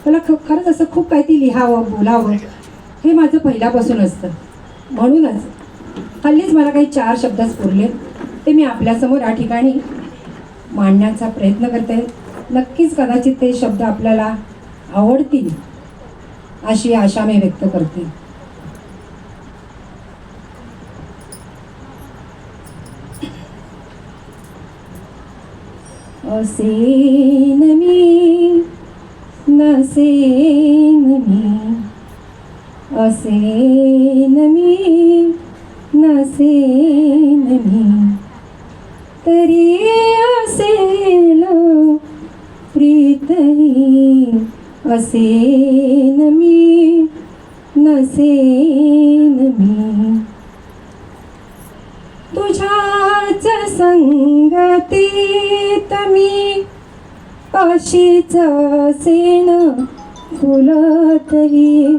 मला खरंच असं खूप काहीतरी लिहावं बोलावं हे माझं पहिल्यापासून असतं. म्हणूनच हल्लीच मला काही 4 शब्दच पुरले ते मी आपल्यासमोर या ठिकाणी मांडण्याचा प्रयत्न करते. नक्कीच कदाचित ते शब्द आपल्याला आवडतील अशी आशा मी व्यक्त करते. असेन मी नसेन मी, असेन मी नसेन मी, तरी असेल प्रीतही. असेन मी नसेन मी, तुझ्याच संगतीत मी अशीच असेन फुलतही.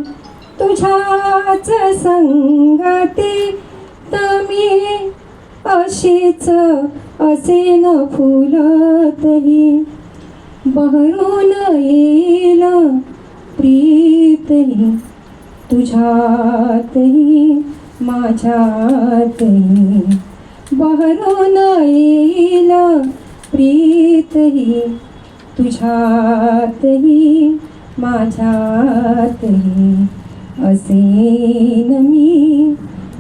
तुझ्याच संगतीत मी अशीच असेन फुलतही. बहरून येईल प्रीतही तुझ्यातही माझ्यातही. बहरून येईल प्रीतही तुझ्यातही माझ्यातही. असेन मी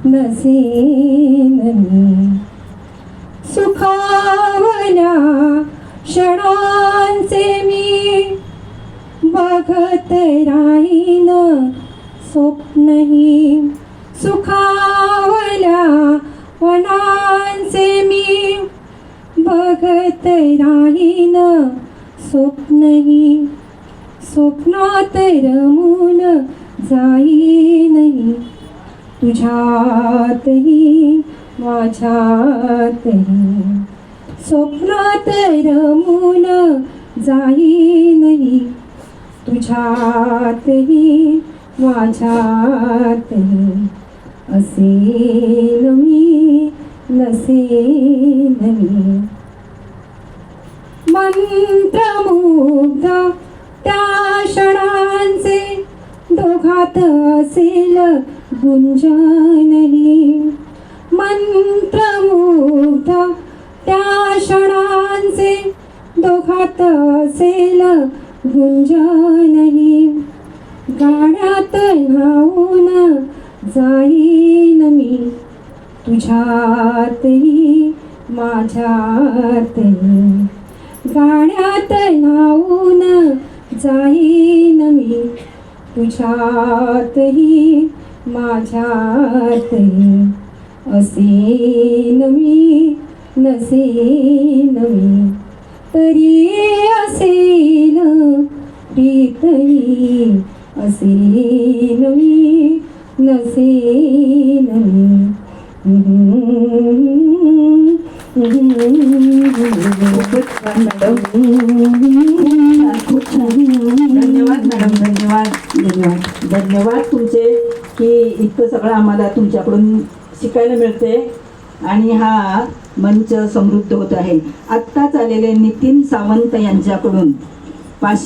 नसेन मी, सुखावल्या क्षणांचे मी बघत राहीन स्वप्नही. सुखावल्या वनांचे मी बघत राहीन स्वप्नही. स्वप्नात रमून जाईनही तुझ्यातही माझ्यातही. स्वप्नात रमून जाईनही तुझ्यातही माझ्यातही. असेन मी नसेन मी, मंत्रमुग्ध त्या क्षणांचे दोघात असेल गुंजनही. मंत्रमुग्ध त्या क्षणांचे दोघात असेल गुंजनही. गाण्यात न्हाऊन जाईन मी तुझ्यातही माझ्यातही. गाण्यात न्हाऊन जाईन मी तुझ्यातही माझ्यातही. असेन मी नसेन मी, तरी असेल प्रीतही. असेन मी नसेन मी. धन्यवाद मॅडम, धन्यवाद धन्यवाद धन्यवाद तुमचे की इतकं सगळं आम्हाला तुमच्याकडून शिकायला मिळते आणि हा मंच समृद्ध होत आहे. आत्ताच आलेले नितीन सावंत यांच्याकडून 500